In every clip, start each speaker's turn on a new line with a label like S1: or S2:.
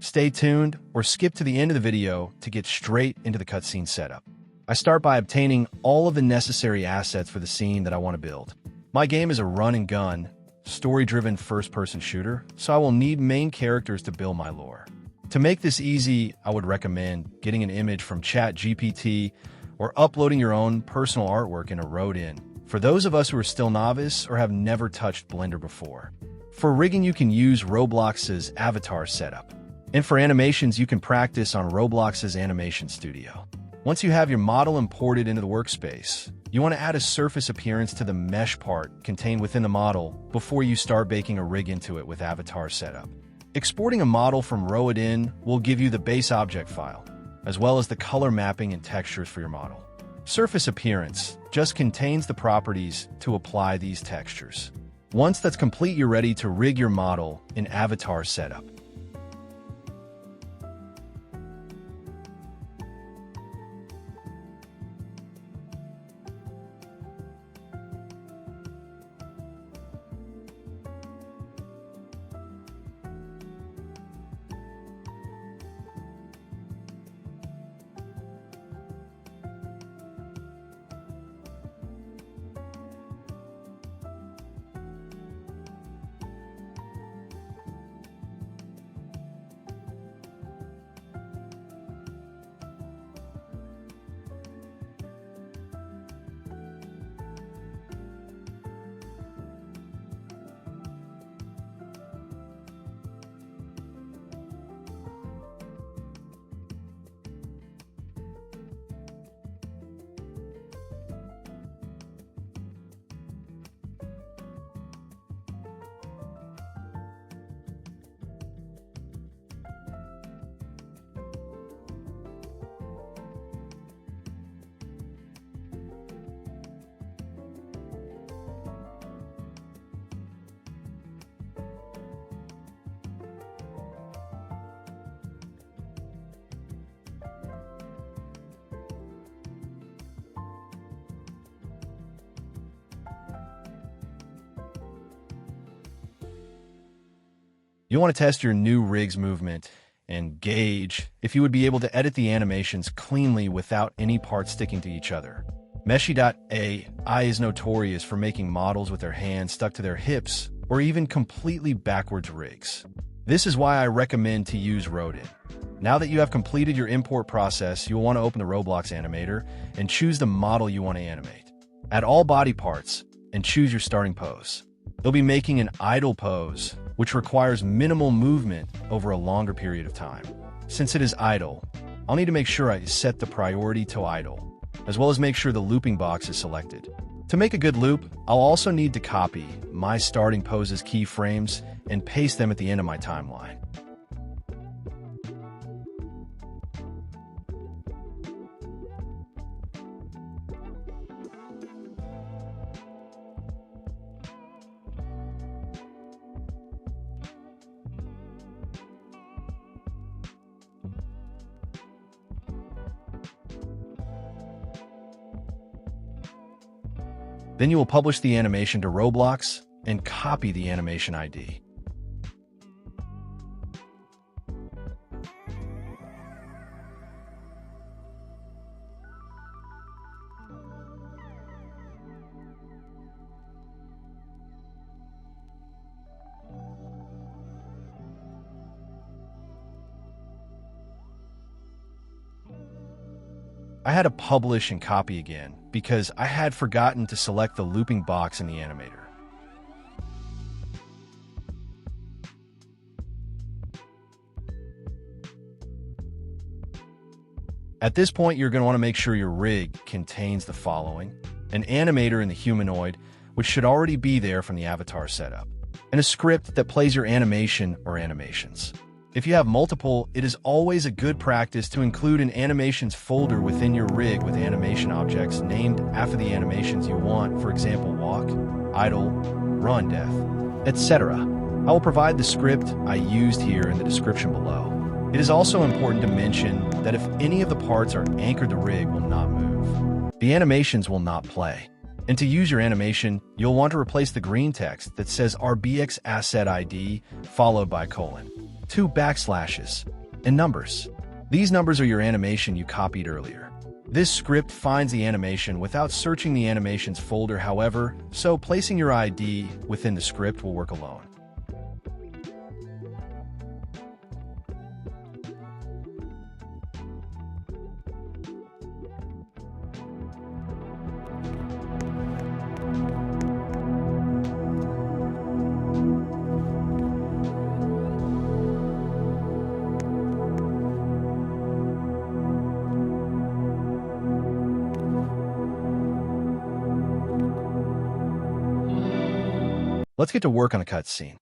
S1: Stay tuned or skip to the end of the video to get straight into the cutscene setup. I start by obtaining all of the necessary assets for the scene that I want to build. My game is a run-and-gun, story-driven first-person shooter, so I will need main characters to build my lore. To make this easy, I would recommend getting an image from ChatGPT or uploading your own personal artwork in a wrote-in, for those of us who are still novice or have never touched Blender before. For rigging, you can use Roblox's avatar setup. And for animations, you can practice on Roblox's Animation Studio. Once you have your model imported into the workspace, you want to add a surface appearance to the mesh part contained within the model before you start baking a rig into it with avatar setup. Exporting a model from RowItIn will give you the base object file, as well as the color mapping and textures for your model. Surface appearance just contains the properties to apply these textures. Once that's complete, you're ready to rig your model in avatar setup. You want to test your new rig's movement and gauge if you would be able to edit the animations cleanly without any parts sticking to each other. Meshy.ai is notorious for making models with their hands stuck to their hips or even completely backwards rigs. This is why I recommend to use RowItIn. Now that you have completed your import process, you'll want to open the Roblox animator and choose the model you want to animate. Add all body parts and choose your starting pose. You'll be making an idle pose, which requires minimal movement over a longer period of time. Since it is idle, I'll need to make sure I set the priority to idle, as well as make sure the looping box is selected. To make a good loop, I'll also need to copy my starting pose's keyframes and paste them at the end of my timeline. Then you will publish the animation to Roblox and copy the animation ID. I had to publish and copy again because I had forgotten to select the looping box in the animator. At this point, you're going to want to make sure your rig contains the following: an animator in the humanoid, which should already be there from the avatar setup, and a script that plays your animation or animations. If you have multiple, it is always a good practice to include an animations folder within your rig with animation objects named after the animations you want, for example, walk, idle, run, death, etc. I will provide the script I used here in the description below. It is also important to mention that if any of the parts are anchored, the rig will not move. The animations will not play. And to use your animation, you'll want to replace the green text that says RBX asset ID followed by : 2 backslashes. and numbers. These numbers are your animation you copied earlier. This script finds the animation without searching the animations folder, however, so placing your ID within the script will work alone. Let's get to work on a cutscene.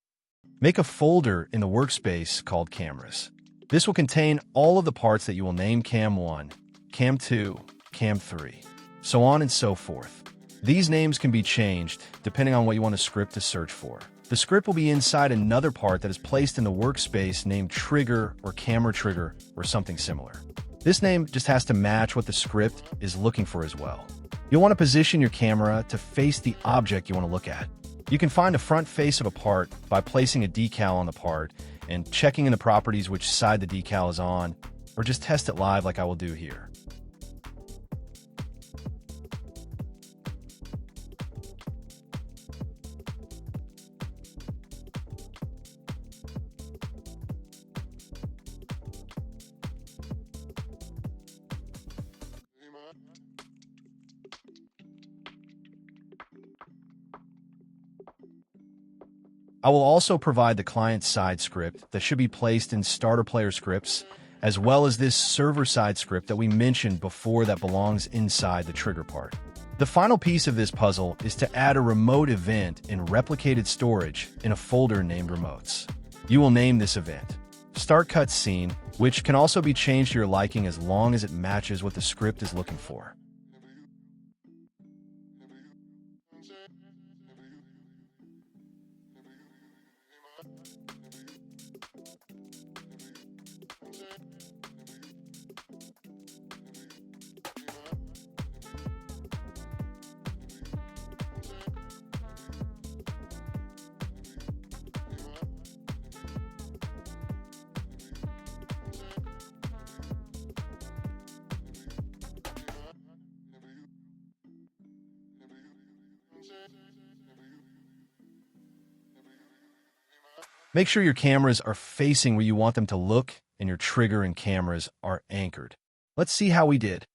S1: Make a folder in the workspace called Cameras. This will contain all of the parts that you will name Cam 1, Cam 2, Cam 3, so on and so forth. These names can be changed depending on what you want a script to search for. The script will be inside another part that is placed in the workspace named Trigger or Camera Trigger or something similar. This name just has to match what the script is looking for as well. You'll want to position your camera to face the object you want to look at. You can find the front face of a part by placing a decal on the part and checking in the properties which side the decal is on, or just test it live like I will do here. I will also provide the client-side script that should be placed in StarterPlayerScripts, as well as this server-side script that we mentioned before that belongs inside the trigger part. The final piece of this puzzle is to add a remote event in replicated storage in a folder named Remotes. You will name this event StartCutscene, which can also be changed to your liking as long as it matches what the script is looking for. Make sure your cameras are facing where you want them to look and your trigger and cameras are anchored. Let's see how we did.